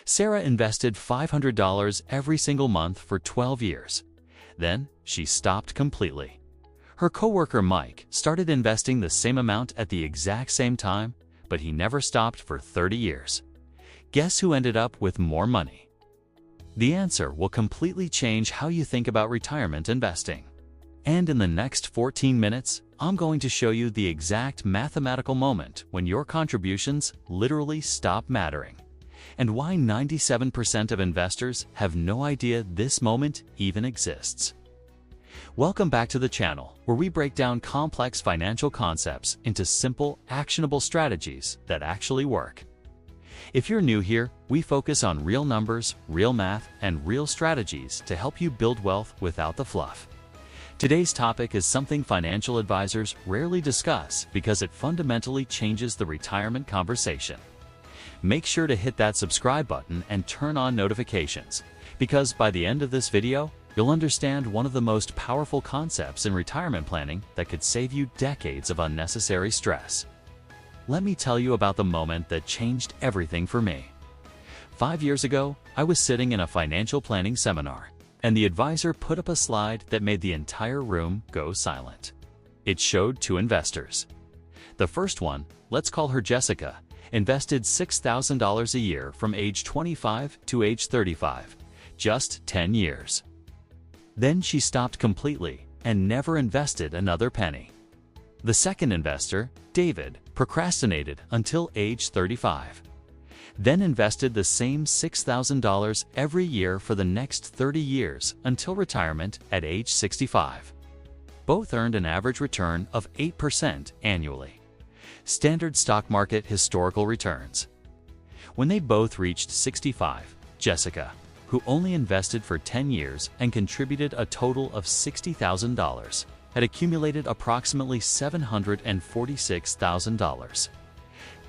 Sarah invested $500 every single month for 12 years. Then she stopped completely. Her coworker Mike started investing the same amount at the exact same time, but he never stopped for 30 years. Guess who ended up with more money? The answer will completely change how you think about retirement investing. And in the next 14 minutes, I'm going to show you the exact mathematical moment when your contributions literally stop mattering, and why 97% of investors have no idea this moment even exists. Welcome back to the channel, where we break down complex financial concepts into simple, actionable strategies that actually work. If you're new here, we focus on real numbers, real math, and real strategies to help you build wealth without the fluff. Today's topic is something financial advisors rarely discuss because it fundamentally changes the retirement conversation. Make sure to hit that subscribe button and turn on notifications, because by the end of this video, you'll understand one of the most powerful concepts in retirement planning that could save you decades of unnecessary stress. Let me tell you about the moment that changed everything for me. 5 years ago, I was sitting in a financial planning seminar, and the advisor put up a slide that made the entire room go silent. It showed two investors. The first one, let's call her Jessica, invested $6,000 a year from age 25 to age 35, just 10 years. Then she stopped completely and never invested another penny. The second investor, David, procrastinated until age 35. Then invested the same $6,000 every year for the next 30 years until retirement at age 65. Both earned an average return of 8% annually. Standard stock market historical returns. When they both reached 65, Jessica, who only invested for 10 years and contributed a total of $60,000, had accumulated approximately $746,000.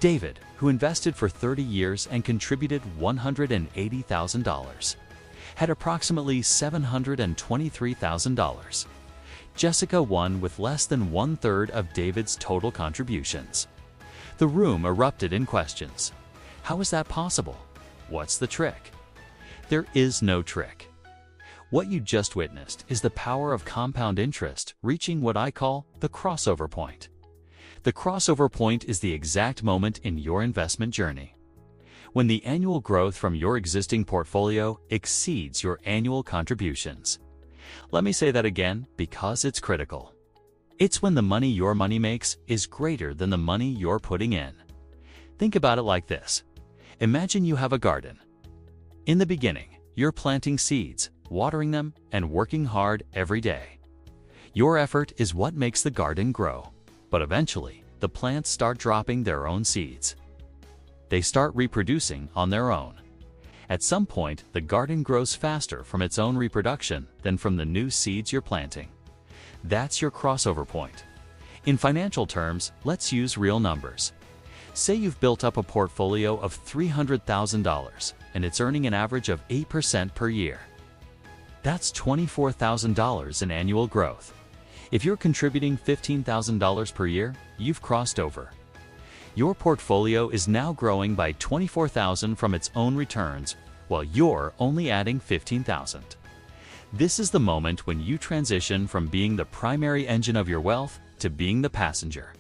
David, who invested for 30 years and contributed $180,000, had approximately $723,000. Jessica won with less than 1/3 of David's total contributions. The room erupted in questions. How is that possible? What's the trick? There is no trick. What you just witnessed is the power of compound interest reaching what I call the crossover point. The crossover point is the exact moment in your investment journey when the annual growth from your existing portfolio exceeds your annual contributions. Let me say that again because it's critical. It's when the money your money makes is greater than the money you're putting in. Think about it like this. Imagine you have a garden. In the beginning, you're planting seeds, watering them, and working hard every day. Your effort is what makes the garden grow. But eventually, the plants start dropping their own seeds. They start reproducing on their own. At some point, the garden grows faster from its own reproduction than from the new seeds you're planting. That's your crossover point. In financial terms, let's use real numbers. Say you've built up a portfolio of $300,000 and it's earning an average of 8% per year. That's $24,000 in annual growth. If you're contributing $15,000 per year, you've crossed over. Your portfolio is now growing by $24,000 from its own returns, while you're only adding $15,000. This is the moment when you transition from being the primary engine of your wealth to being the passenger,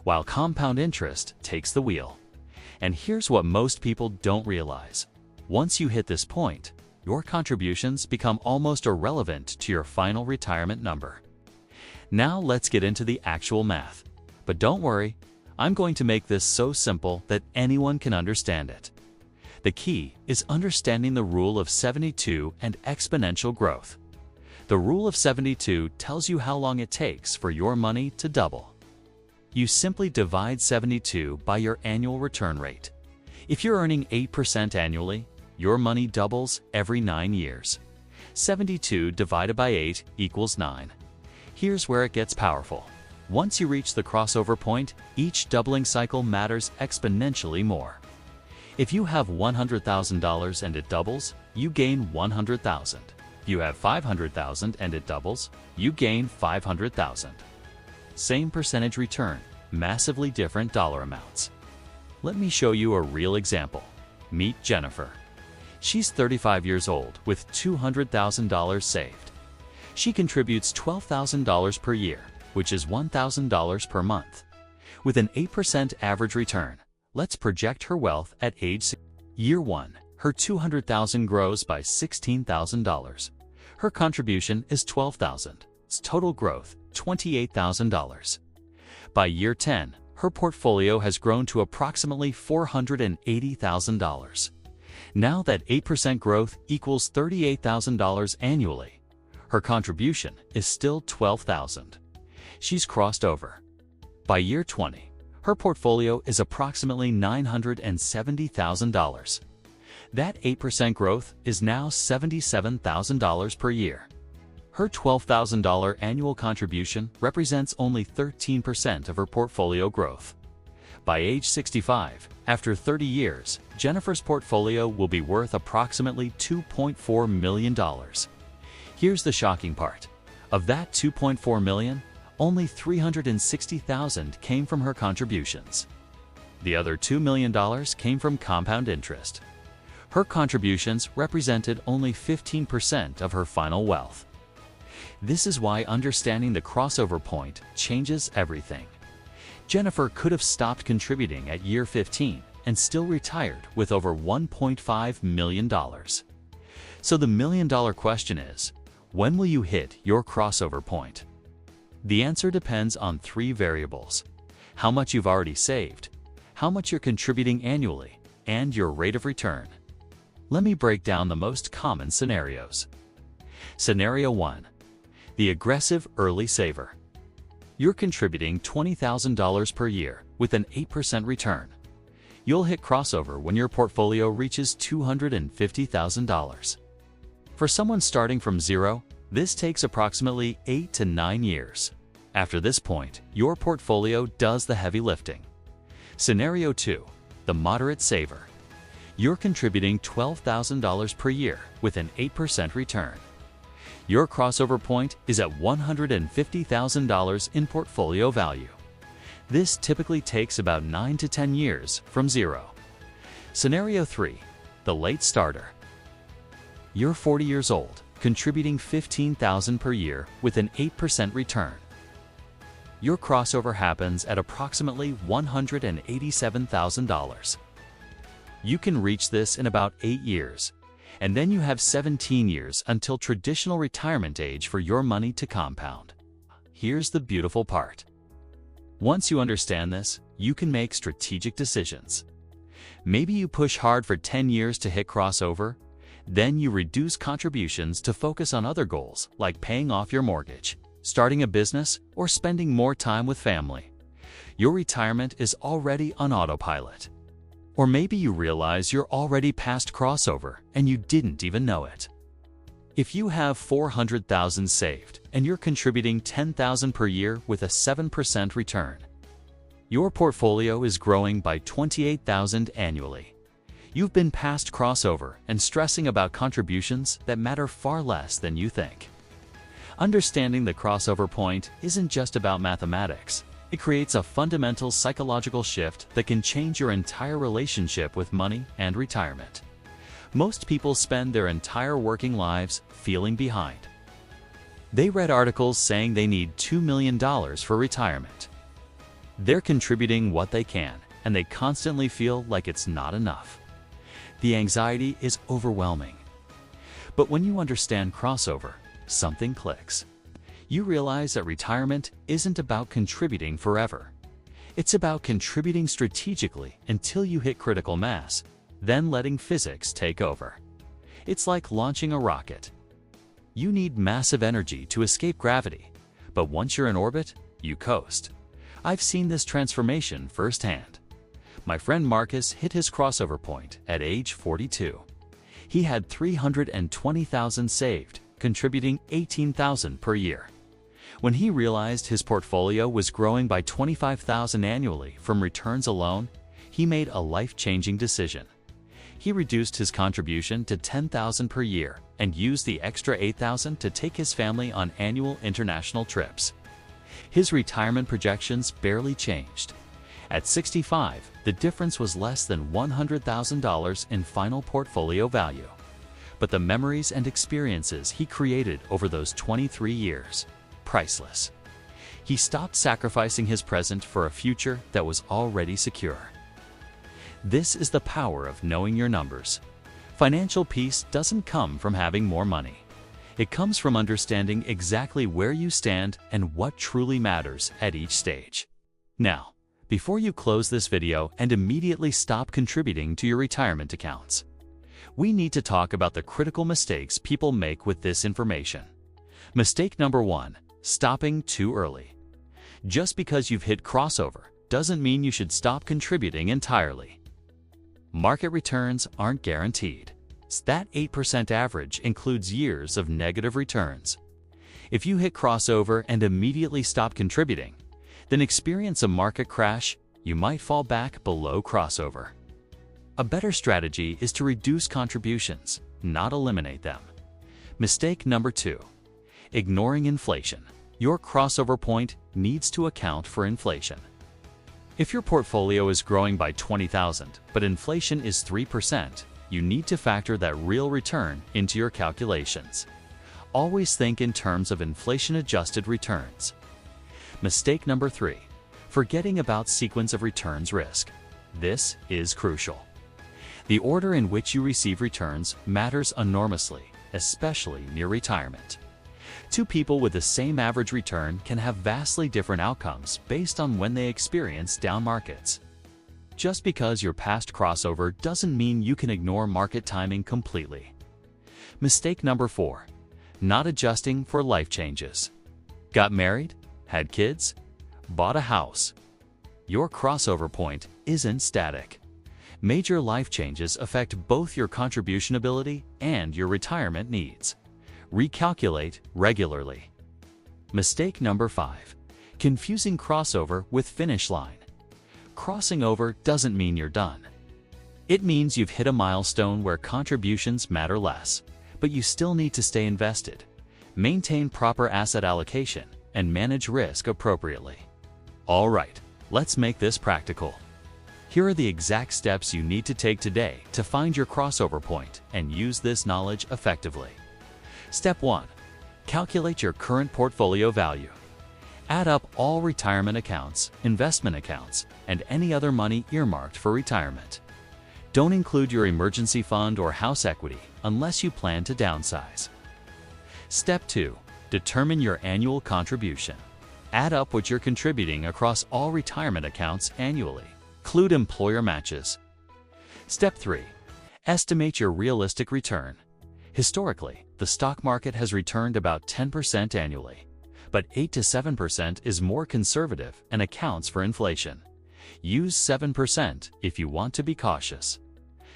while compound interest takes the wheel. And here's what most people don't realize. Once you hit this point, your contributions become almost irrelevant to your final retirement number. Now let's get into the actual math. But don't worry, I'm going to make this so simple that anyone can understand it. The key is understanding the rule of 72 and exponential growth. The rule of 72 tells you how long it takes for your money to double. You simply divide 72 by your annual return rate. If you're earning 8% annually, your money doubles every 9 years. 72 divided by 8 equals 9. Here's where it gets powerful. Once you reach the crossover point, each doubling cycle matters exponentially more. If you have $100,000 and it doubles, you gain $100,000. If you have $500,000 and it doubles, you gain $500,000. Same percentage return, massively different dollar amounts. Let me show you a real example. Meet Jennifer. She's 35 years old with $200,000 saved. She contributes $12,000 per year, which is $1,000 per month. With an 8% average return, let's project her wealth at Year 1, her $200,000 grows by $16,000. Her contribution is $12,000. Its total growth, $28,000. By year 10, her portfolio has grown to approximately $480,000. Now that 8% growth equals $38,000 annually, her contribution is still $12,000. She's crossed over. By year 20, her portfolio is approximately $970,000. That 8% growth is now $77,000 per year. Her $12,000 annual contribution represents only 13% of her portfolio growth. By age 65, after 30 years, Jennifer's portfolio will be worth approximately $2.4 million. Here's the shocking part. Of that $2.4 million, only $360,000 came from her contributions. The other $2 million came from compound interest. Her contributions represented only 15% of her final wealth. This is why understanding the crossover point changes everything. Jennifer could have stopped contributing at year 15 and still retired with over $1.5 million. So the million-dollar question is, when will you hit your crossover point? The answer depends on 3 variables: how much you've already saved, how much you're contributing annually, and your rate of return. Let me break down the most common scenarios. Scenario 1. The aggressive early saver. You're contributing $20,000 per year with an 8% return. You'll hit crossover when your portfolio reaches $250,000. For someone starting from zero, this takes approximately 8 to 9 years. After this point, your portfolio does the heavy lifting. Scenario 2. The moderate saver. You're contributing $12,000 per year with an 8% return. Your crossover point is at $150,000 in portfolio value. This typically takes about 9 to 10 years from zero. Scenario 3. The late starter. You're 40 years old, contributing $15,000 per year with an 8% return. Your crossover happens at approximately $187,000. You can reach this in about 8 years, and then you have 17 years until traditional retirement age for your money to compound. Here's the beautiful part. Once you understand this, you can make strategic decisions. Maybe you push hard for 10 years to hit crossover, then you reduce contributions to focus on other goals like paying off your mortgage, starting a business, or spending more time with family. Your retirement is already on autopilot. Or maybe you realize you're already past crossover and you didn't even know it. If you have $400,000 saved and you're contributing $10,000 per year with a 7% return, your portfolio is growing by $28,000 annually. You've been past crossover and stressing about contributions that matter far less than you think. Understanding the crossover point isn't just about mathematics. It creates a fundamental psychological shift that can change your entire relationship with money and retirement. Most people spend their entire working lives feeling behind. They read articles saying they need $2 million for retirement. They're contributing what they can, and they constantly feel like it's not enough. The anxiety is overwhelming. But when you understand crossover, something clicks. You realize that retirement isn't about contributing forever. It's about contributing strategically until you hit critical mass, then letting physics take over. It's like launching a rocket. You need massive energy to escape gravity, but once you're in orbit, you coast. I've seen this transformation firsthand. My friend Marcus hit his crossover point at age 42. He had $320,000 saved, contributing $18,000 per year. When he realized his portfolio was growing by $25,000 annually from returns alone, he made a life-changing decision. He reduced his contribution to $10,000 per year and used the extra $8,000 to take his family on annual international trips. His retirement projections barely changed. At 65, the difference was less than $100,000 in final portfolio value. But the memories and experiences he created over those 23 years, priceless. He stopped sacrificing his present for a future that was already secure. This is the power of knowing your numbers. Financial peace doesn't come from having more money. It comes from understanding exactly where you stand and what truly matters at each stage. Now, before you close this video and immediately stop contributing to your retirement accounts, we need to talk about the critical mistakes people make with this information. Mistake number 1, stopping too early. Just because you've hit crossover doesn't mean you should stop contributing entirely. Market returns aren't guaranteed. That 8% average includes years of negative returns. If you hit crossover and immediately stop contributing, then experience a market crash, you might fall back below crossover. A better strategy is to reduce contributions, not eliminate them. Mistake number 2, ignoring inflation. Your crossover point needs to account for inflation. If your portfolio is growing by $20,000, but inflation is 3%, you need to factor that real return into your calculations. Always think in terms of inflation-adjusted returns. Mistake number 3, forgetting about sequence of returns risk. This is crucial. The order in which you receive returns matters enormously, especially near retirement. Two people with the same average return can have vastly different outcomes based on when they experience down markets. Just because you're past crossover doesn't mean you can ignore market timing completely. Mistake number 4, not adjusting for life changes. Got married? Had kids? Bought a house? Your crossover point isn't static. Major life changes affect both your contribution ability and your retirement needs. Recalculate regularly. Mistake number 5, confusing crossover with finish line. Crossing over doesn't mean you're done. It means you've hit a milestone where contributions matter less, but you still need to stay invested, maintain proper asset allocation, and manage risk appropriately. All right, let's make this practical. Here are the exact steps you need to take today to find your crossover point and use this knowledge effectively. Step 1. Calculate your current portfolio value. Add up all retirement accounts, investment accounts, and any other money earmarked for retirement. Don't include your emergency fund or house equity unless you plan to downsize. Step 2. Determine your annual contribution. Add up what you're contributing across all retirement accounts annually. Include employer matches. Step 3. Estimate your realistic return. Historically, the stock market has returned about 10% annually, but 8 to 7% is more conservative and accounts for inflation. Use 7% if you want to be cautious.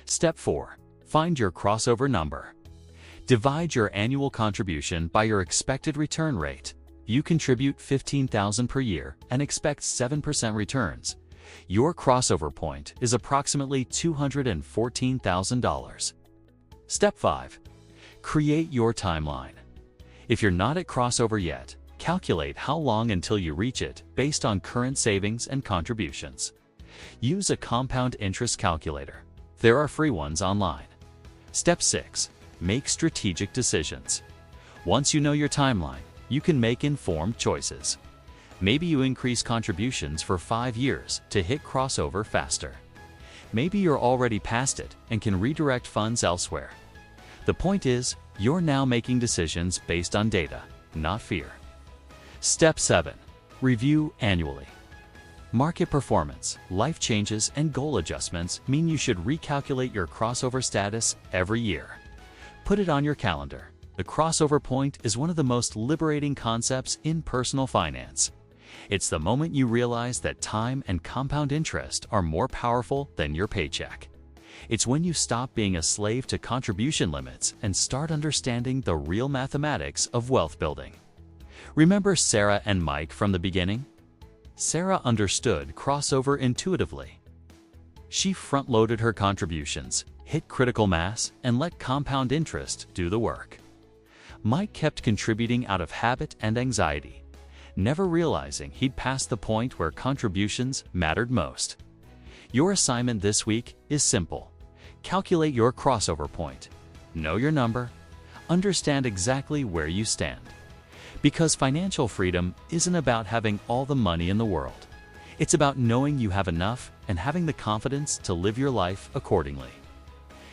Step 4. Find your crossover number. Divide your annual contribution by your expected return rate. You contribute $15,000 per year and expect 7% returns. Your crossover point is approximately $214,000. Step 5. Create your timeline. If you're not at crossover yet, calculate how long until you reach it based on current savings and contributions. Use a compound interest calculator. There are free ones online. Step 6. Make strategic decisions. Once you know your timeline, you can make informed choices. Maybe you increase contributions for 5 years to hit crossover faster. Maybe you're already past it and can redirect funds elsewhere. The point is, you're now making decisions based on data, not fear. Step 7. Review annually. Market performance, life changes, and goal adjustments mean you should recalculate your crossover status every year. Put it on your calendar. The crossover point is one of the most liberating concepts in personal finance. It's the moment you realize that time and compound interest are more powerful than your paycheck. It's when you stop being a slave to contribution limits and start understanding the real mathematics of wealth building. Remember Sarah and Mike from the beginning? Sarah understood crossover intuitively. She front-loaded her contributions, hit critical mass, and let compound interest do the work. Mike kept contributing out of habit and anxiety. never realizing he'd passed the point where contributions mattered most. Your assignment this week is simple. Calculate your crossover point. Know your number. Understand exactly where you stand. Because financial freedom isn't about having all the money in the world. It's about knowing you have enough and having the confidence to live your life accordingly.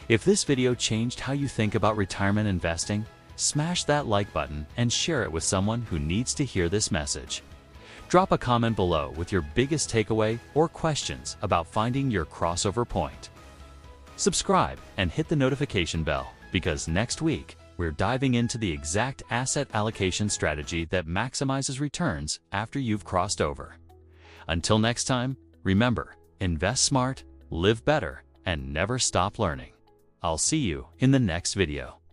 If this video changed how you think about retirement investing, smash that like button and share it with someone who needs to hear this message. Drop a comment below with your biggest takeaway or questions about finding your crossover point. Subscribe and hit the notification bell because next week we're diving into the exact asset allocation strategy that maximizes returns after you've crossed over. Until next time, remember, invest smart, live better, and never stop learning. I'll see you in the next video.